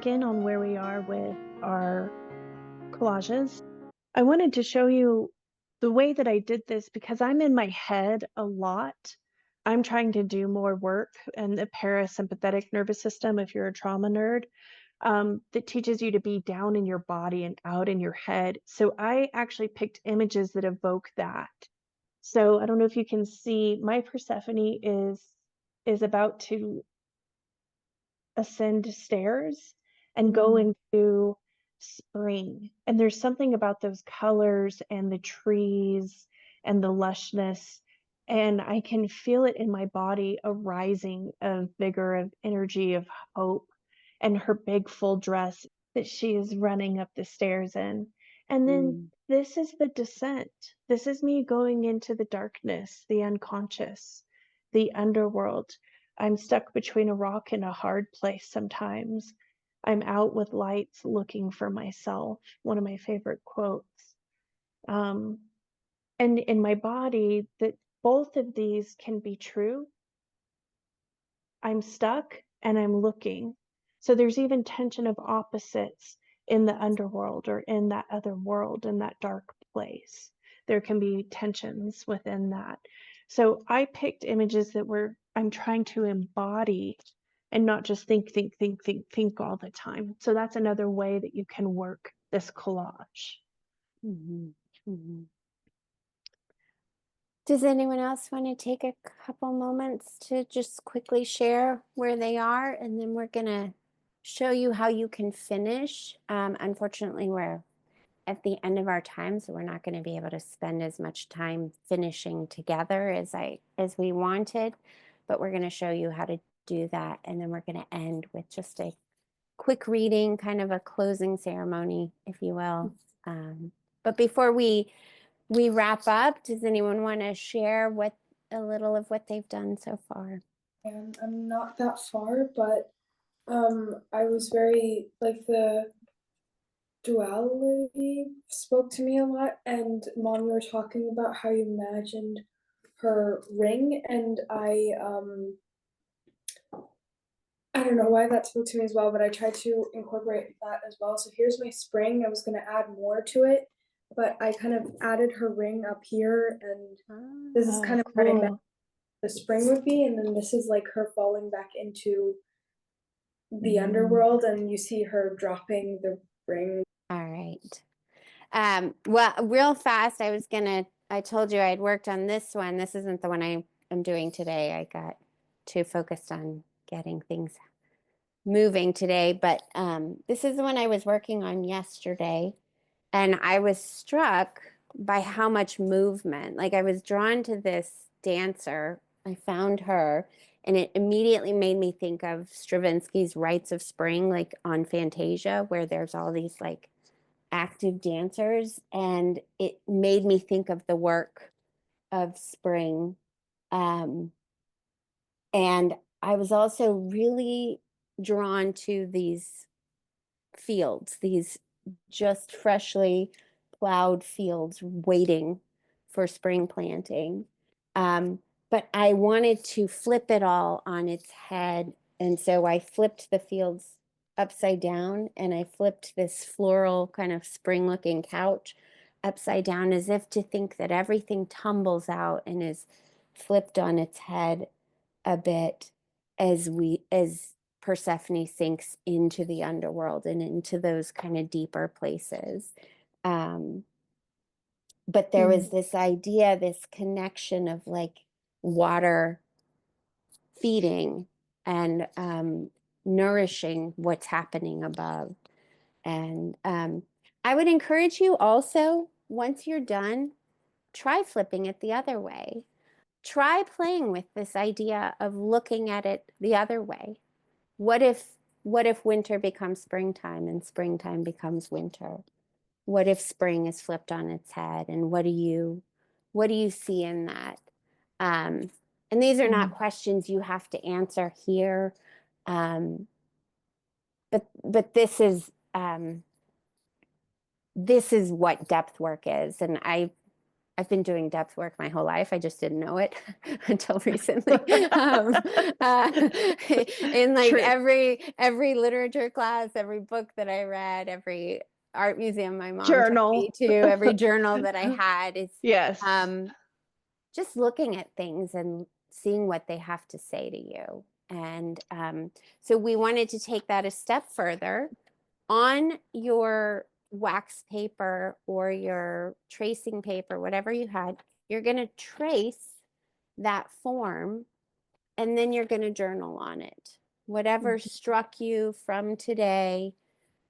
check in on where we are with our collages. I wanted to show you the way that I did this because I'm in my head a lot. I'm trying to do more work in the parasympathetic nervous system, if you're a trauma nerd, that teaches you to be down in your body and out in your head. So I actually picked images that evoke that. So I don't know if you can see, my Persephone is about to ascend stairs and go into spring. And there's something about those colors and the trees and the lushness. And I can feel it in my body, a rising of vigor, of energy, of hope, and her big full dress that she is running up the stairs in. And then this is the descent. This is me going into the darkness, the unconscious, the underworld. I'm stuck between a rock and a hard place sometimes. I'm out with lights looking for myself. One of my favorite quotes. Um, and in my body, that both of these can be true. I'm stuck and I'm looking. So there's even tension of opposites in the underworld or in that other world, in that dark place. There can be tensions within that. So I picked images that I'm trying to embody and not just think all the time. So that's another way that you can work this collage. Mhm, mhm. Does anyone else want to take a couple moments to just quickly share where they are? And then we're going to show you how you can finish. Unfortunately, we're at the end of our time, so we're not going to be able to spend as much time finishing together as we wanted, but we're going to show you how to do that. And then we're going to end with just a quick reading, kind of a closing ceremony, if you will. But before we wrap up, does anyone want to share a little of what they've done so far? And I'm not that far, but I was very like the duality spoke to me a lot. And Mom, you were talking about how you imagined her ring, and I don't know why that spoke to me as well, but I tried to incorporate that as well. So here's my spring. I was gonna add more to it, but I kind of added her ring up here, and this is kind of what I meant Cool. the spring would be, and then this is like her falling back into the underworld, and you see her dropping the ring. All right. Well, real fast, I told you I had worked on this one. This isn't the one I am doing today. I got too focused on getting things moving today, but this is the one I was working on yesterday. And I was struck by how much movement. Like I was drawn to this dancer. I found her, and it immediately made me think of Stravinsky's Rites of Spring, like on Fantasia, where there's all these like active dancers. And it made me think of the work of spring. Um, and I was also really drawn to these fields, these just freshly plowed fields waiting for spring planting. But I wanted to flip it all on its head. And so I flipped the fields upside down, and I flipped this floral kind of spring looking couch upside down as if to think that everything tumbles out and is flipped on its head a bit as Persephone sinks into the underworld and into those kind of deeper places. Um, but there was this idea, this connection of like water feeding and nourishing what's happening above. And I would encourage you also, once you're done, try flipping it the other way. Try playing with this idea of looking at it the other way. What if winter becomes springtime and springtime becomes winter? What if spring is flipped on its head? And what do you see in that? Um, and these are not questions you have to answer here. Um, but this is what depth work is. And I I've been doing depth work my whole life. I just didn't know it until recently. In like True. every literature class, every book that I read, every art museum my mom took Journal. me to, every journal that I had, is Yes. just looking at things and seeing what they have to say to you. And so we wanted to take that a step further. On your wax paper or your tracing paper, whatever you had, you're going to trace that form, and then you're going to journal on it. Whatever struck you from today,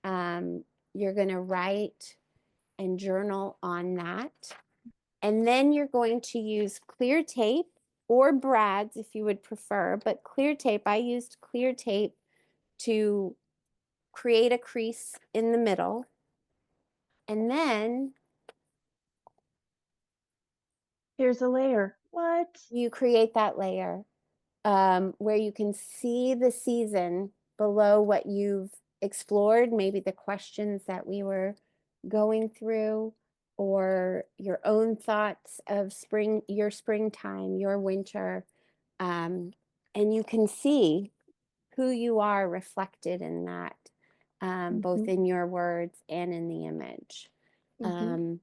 you're going to write and journal on that. And then you're going to use clear tape or brads if you would prefer, but clear tape. I used clear tape to create a crease in the middle. And then Here's a layer. What? you create that layer where you can see the season below what you've explored, maybe the questions that we were going through, or your own thoughts of spring, your springtime, your winter. And you can see who you are reflected in that, both in your words and in the image. And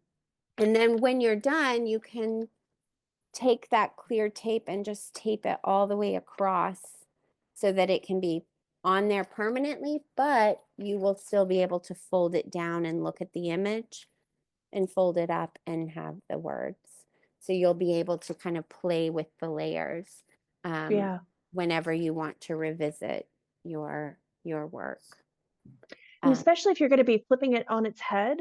then when you're done, you can take that clear tape and just tape it all the way across so that it can be on there permanently, but you will still be able to fold it down and look at the image and fold it up and have the words. So you'll be able to kind of play with the layers whenever you want to revisit your work. And especially if you're going to be flipping it on its head.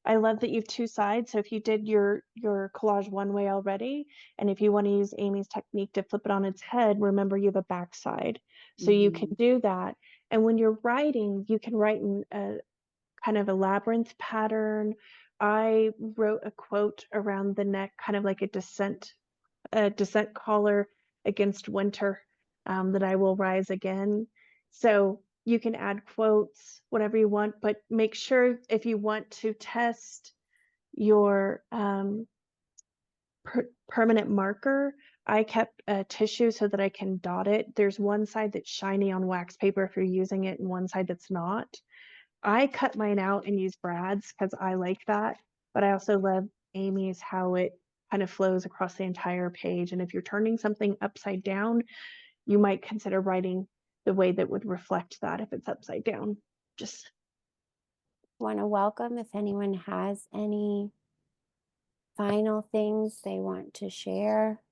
I love that you have two sides. So if you did your collage one way already, and if you want to use Amy's technique to flip it on its head, remember you have a back side. So you can do that. And when you're writing, you can write in a kind of a labyrinth pattern. I wrote a quote around the neck, kind of like a descent caller against winter, that I will rise again. So you can add quotes, whatever you want, but make sure if you want to test your permanent marker, I kept a tissue so that I can dot it. There's one side that's shiny on wax paper if you're using it, and one side that's not. I cut mine out and use brads because I like that, but I also love Amy's, how it kind of flows across the entire page. And if you're turning something upside down, you might consider writing the way that would reflect that if it's upside down. Just want to welcome if anyone has any final things they want to share.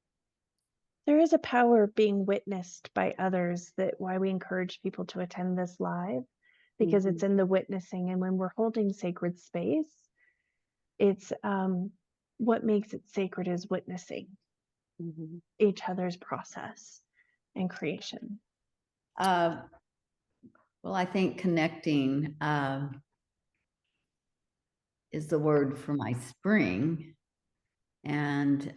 there is a power of being witnessed by others, that why we encourage people to attend this live, because it's in the witnessing. And when we're holding sacred space, it's what makes it sacred is witnessing each other's process and creation. Well, I think connecting is the word for my spring. And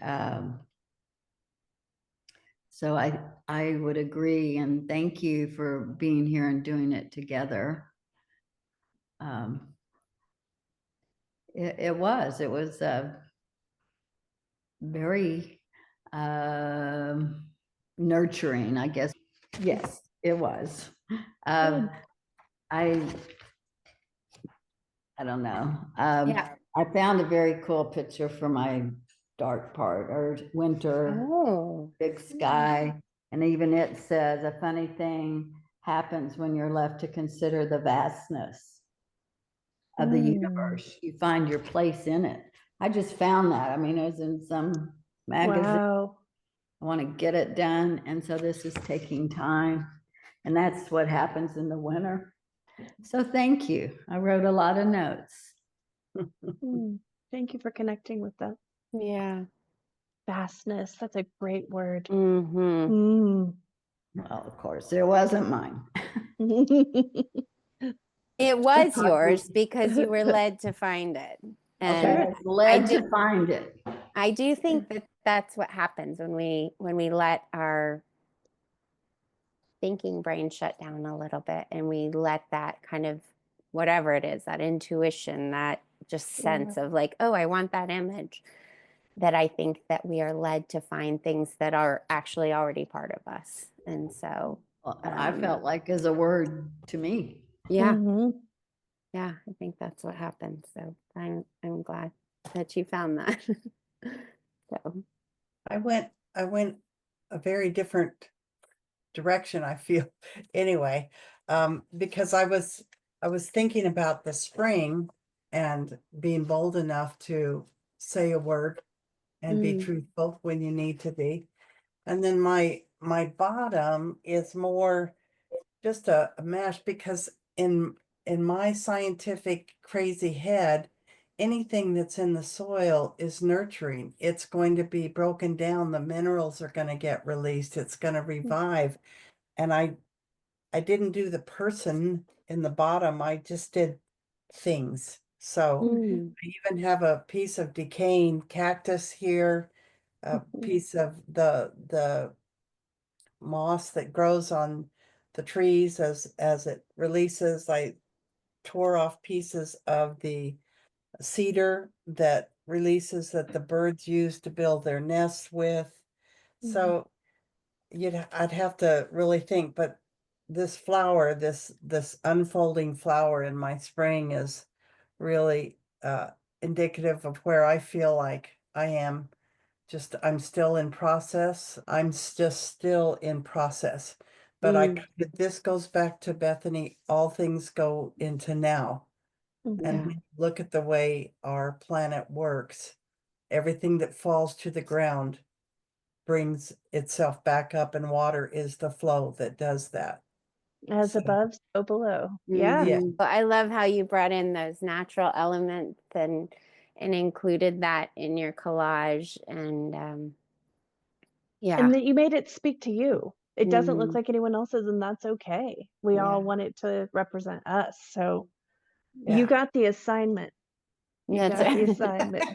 so I would agree, and thank you for being here and doing it together. It was very nurturing, I guess. Yes, it was. I don't know. I found a very cool picture for my dark part, or winter, big sky. And even it says, a funny thing happens when you're left to consider the vastness of the universe. You find your place in it. I just found that. I mean, it was in some magazine. Wow. I want to get it done. And so this is taking time. And that's what happens in the winter. So thank you. I wrote a lot of notes. Thank you for connecting with that. Yeah. Vastness. That's a great word. Well, of course, it wasn't mine. It was yours because you were led to find it. And okay, I was led to find it. I do think that that's what happens when we let our thinking brain shut down a little bit, and we let that kind of, whatever it is, that intuition, that just sense of like, oh, I want that image. that I think that we are led to find things that are actually already part of us. And so I felt like as a word to me. yeah. Mhm. Yeah, I think that's what happened. So I'm glad that you found that. So I went a very different direction, I feel, anyway, because I was thinking about the spring and being bold enough to say a word and be truthful when you need to be. And then my bottom is more just a mesh, because in my scientific crazy head, anything that's in the soil is nurturing. It's going to be broken down. The minerals are going to get released. It's going to revive. And I didn't do the person in the bottom. I just did things. So I even have a piece of decaying cactus here, a piece of the moss that grows on the trees as it releases. I tore off pieces of the cedar that releases that the birds use to build their nests with. So I'd have to really think, but this flower, this unfolding flower in my spring is really indicative of where I feel like I am. I'm still in process. I'm just still in process. But this goes back to Bethany, all things go into now. And yeah. when you look at the way our planet works, everything that falls to the ground brings itself back up, and water is the flow that does that. As So, above, so below. Yeah. yeah. But I love how you brought in those natural elements and included that in your collage. And yeah. And that you made it speak to you. It doesn't look Mm, like anyone else's, and that's okay. We yeah. all want it to represent us. So Yeah. you got the assignment. You That's got the it. assignment.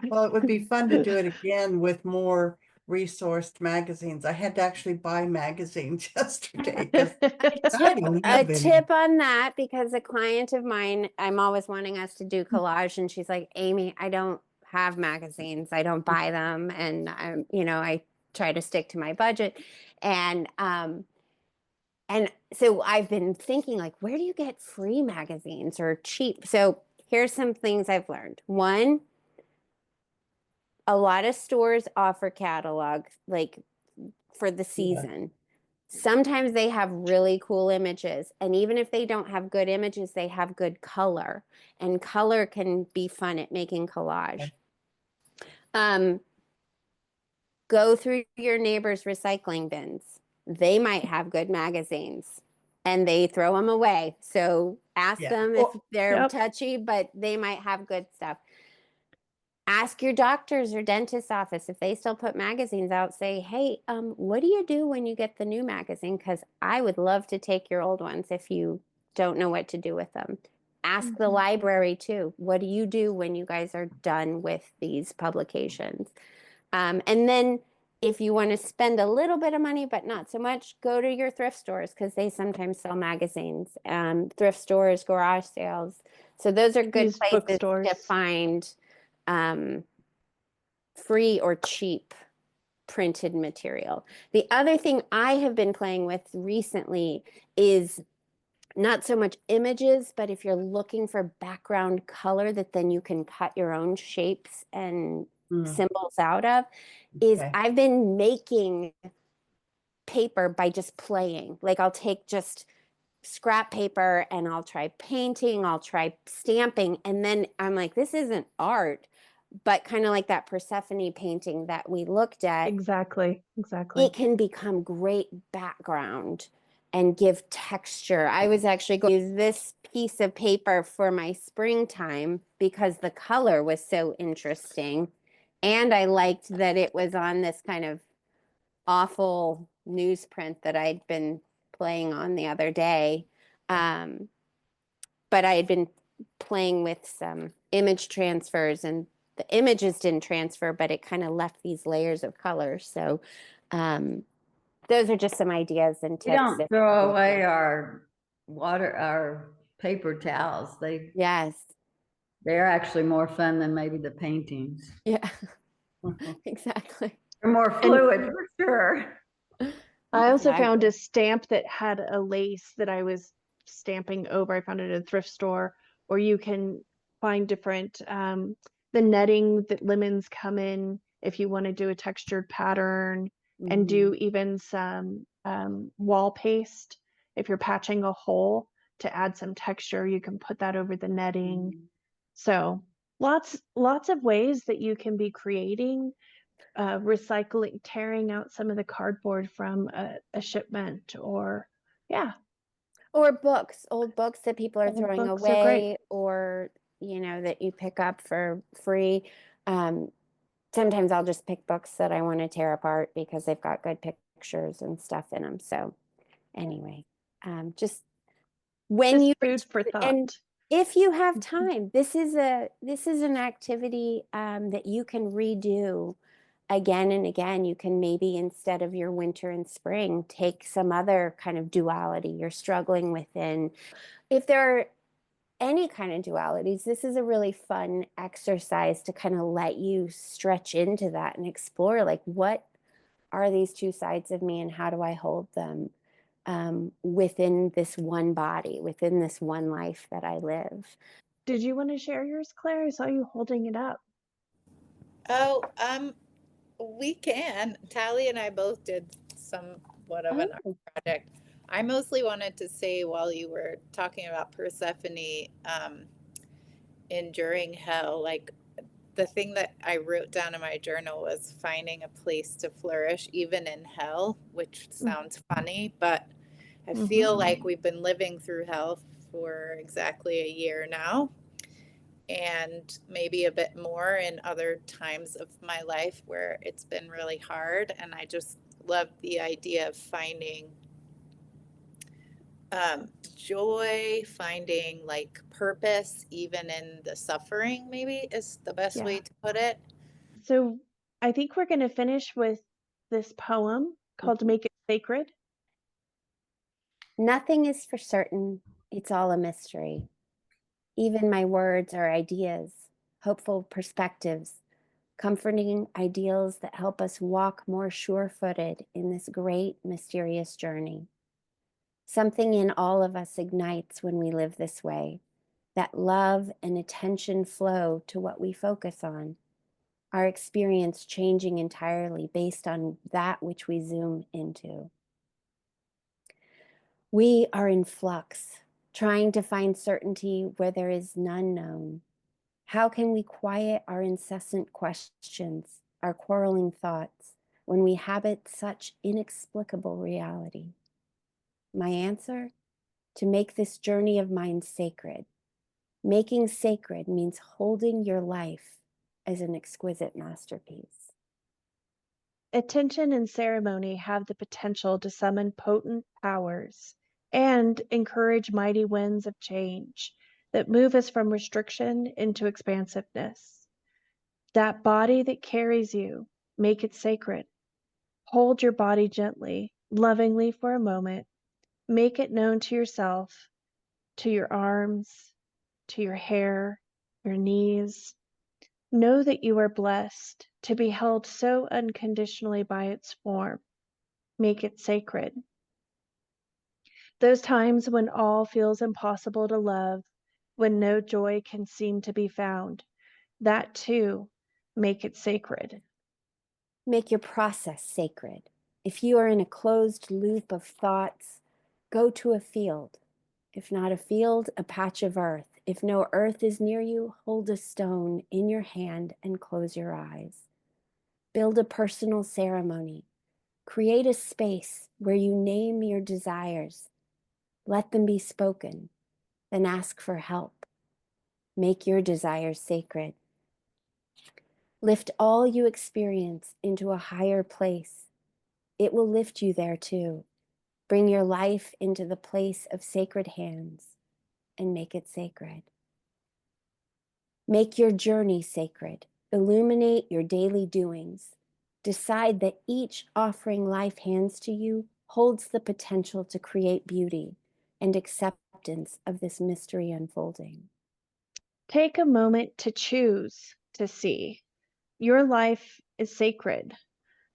Well, it would be fun to do it again with more resourced magazines. I had to actually buy magazines yesterday because I don't A have any. tip on that, because a client of mine, I'm always wanting us to do collage, and she's like, Amy, I don't have magazines. I don't buy them. And I try to stick to my budget. And so I've been thinking, like, where do you get free magazines or cheap? So here's some things I've learned. One, a lot of stores offer catalogs like for the season. Sometimes they have really cool images, and even if they don't have good images, they have good color, and color can be fun at making collage. Go through your neighbor's recycling bins. They might have good magazines and they throw them away. So ask Yeah. them if they're Yep. touchy, but they might have good stuff. Ask your doctor's or dentist's office if they still put magazines out. Say, hey, what do you do when you get the new magazine? Because I would love to take your old ones if you don't know what to do with them. Ask the library too. What do you do when you guys are done with these publications? And then if you want to spend a little bit of money, but not so much, go to your thrift stores because they sometimes sell magazines. Thrift stores, garage sales. So those are good Used places bookstores. to find free or cheap printed material. The other thing I have been playing with recently is not so much images, but if you're looking for background color that then you can cut your own shapes and symbols out of, is I've been making paper by just playing. Like I'll take just scrap paper and I'll try painting, I'll try stamping, and then I'm like, this isn't art, but kind of like that Persephone painting that we looked at. Exactly. It can become great background and give texture. I was actually going to use this piece of paper for my springtime because the color was so interesting. And I liked that it was on this kind of awful newsprint that I'd been playing on the other day. But I had been playing with some image transfers, and the images didn't transfer, but it kind of left these layers of color. So those are just some ideas and We tips. don't throw away our paper towels. Yes. They're actually more fun than maybe the paintings. Yeah. Exactly. They're more fluid for sure. I also found Exactly. a stamp that had a lace that I was stamping over. I found it at a thrift store, or you can find different the netting that lemons come in if you want to do a textured pattern, and do even some wall paste. If you're patching a hole to add some texture, you can put that over the netting. So lots of ways that you can be creating, recycling, tearing out some of the cardboard from a shipment, or yeah. Or books, old books that people are Old throwing books are great. away, or that you pick up for free. Sometimes I'll just pick books that I want to tear apart because they've got good pictures and stuff in them. So anyway, just when Just you food for and thought. if you have time, this is an activity that you can redo again and again. You can maybe, instead of your winter and spring, take some other kind of duality you're struggling within. If there are any kind of dualities, this is a really fun exercise to kind of let you stretch into that and explore, like, what are these two sides of me and how do I hold them within this one body, within this one life that I live. Did you want to share yours, Claire? I saw you holding it up. Oh, we can. Tally and I both did somewhat of an art project. I mostly wanted to say, while you were talking about Persephone enduring hell, like, the thing that I wrote down in my journal was finding a place to flourish even in hell, which sounds funny, but I feel like we've been living through hell for exactly a year now, and maybe a bit more in other times of my life where it's been really hard. And I just love the idea of finding joy, finding like purpose, even in the suffering, maybe is the best way to put it. So I think we're going to finish with this poem called Make It Sacred. Nothing is for certain. It's all a mystery. Even my words are ideas, hopeful perspectives, comforting ideals that help us walk more sure-footed in this great, mysterious journey. Something in all of us ignites when we live this way. That love and attention flow to what we focus on. Our experience changing entirely based on that which we zoom into. We are in flux, trying to find certainty where there is none known. How can we quiet our incessant questions, our quarreling thoughts, when we habit such inexplicable reality? My answer? To make this journey of mine sacred. Making sacred means holding your life as an exquisite masterpiece. Attention and ceremony have the potential to summon potent powers and encourage mighty winds of change that move us from restriction into expansiveness. That body that carries you, make it sacred. Hold your body gently, lovingly for a moment. Make it known to yourself, to your arms, to your hair, your knees. Know that you are blessed to be held so unconditionally by its form. Make it sacred. Those times when all feels impossible to love, when no joy can seem to be found, that too, make it sacred. Make your process sacred. If you are in a closed loop of thoughts, go to a field. If not a field, a patch of earth. If no earth is near you, hold a stone in your hand and close your eyes. Build a personal ceremony. Create a space where you name your desires. Let them be spoken. Then ask for help. Make your desires sacred. Lift all you experience into a higher place. It will lift you there too. Bring your life into the place of sacred hands and make it sacred. Make your journey sacred. Illuminate your daily doings. Decide that each offering life hands to you holds the potential to create beauty and acceptance of this mystery unfolding. Take a moment to choose to see. Your life is sacred,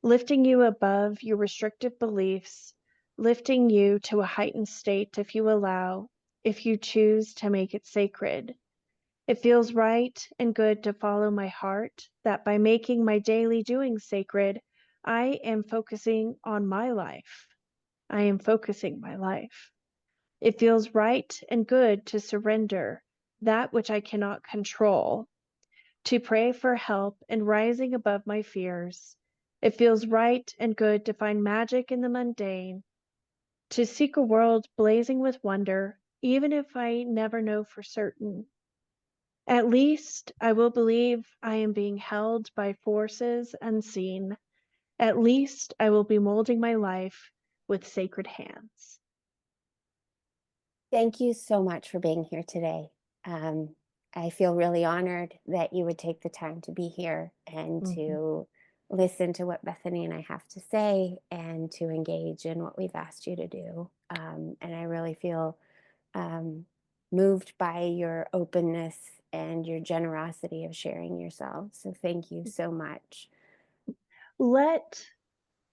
lifting you above your restrictive beliefs, lifting you to a heightened state if you allow, if you choose to make it sacred. It feels right and good to follow my heart, that by making my daily doings sacred, I am focusing on my life. I am focusing my life. It feels right and good to surrender that which I cannot control, to pray for help and rising above my fears. It feels right and good to find magic in the mundane, to seek a world blazing with wonder, even if I never know for certain. At least I will believe I am being held by forces unseen. At least I will be molding my life with sacred hands. Thank you so much for being here today. I feel really honored that you would take the time to be here and to listen to what Bethany and I have to say and to engage in what we've asked you to do. And I really feel moved by your openness and your generosity of sharing yourself. So thank you so much. Let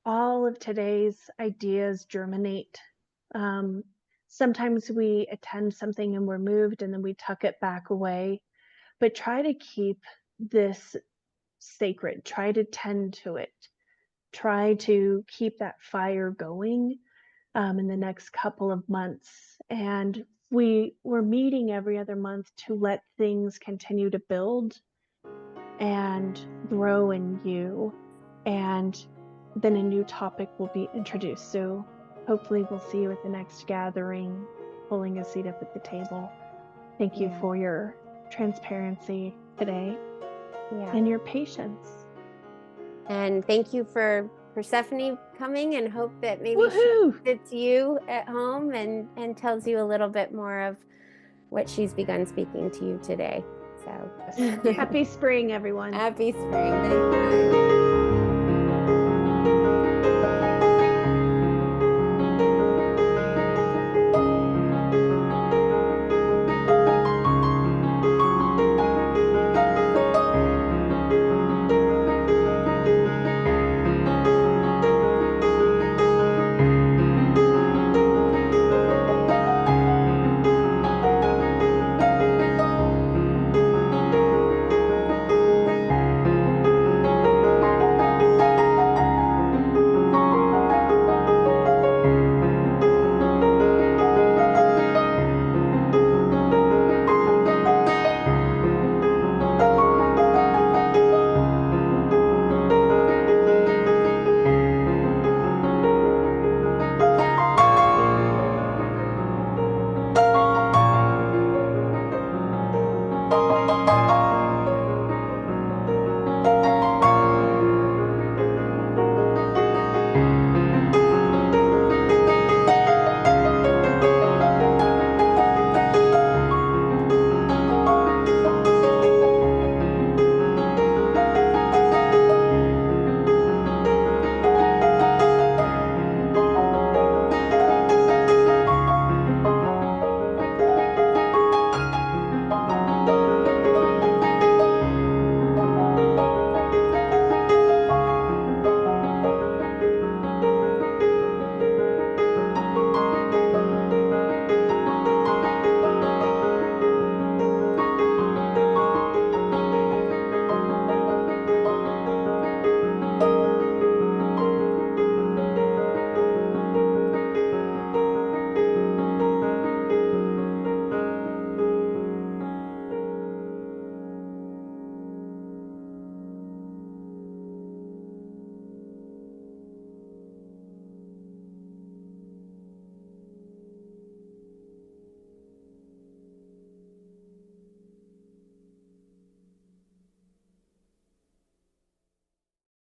all of today's ideas germinate. Sometimes we attend something and we're moved and then we tuck it back away, but try to keep this sacred, try to tend to it, try to keep that fire going in the next couple of months. And we're meeting every other month to let things continue to build and grow in you. And then a new topic will be introduced. So hopefully we'll see you at the next gathering, pulling a seat up at the table. Thank you for your transparency today and your patience. And thank you for Persephone coming, and hope that maybe she visits you at home and tells you a little bit more of what she's begun speaking to you today. So happy spring, everyone. Happy spring. Thank you.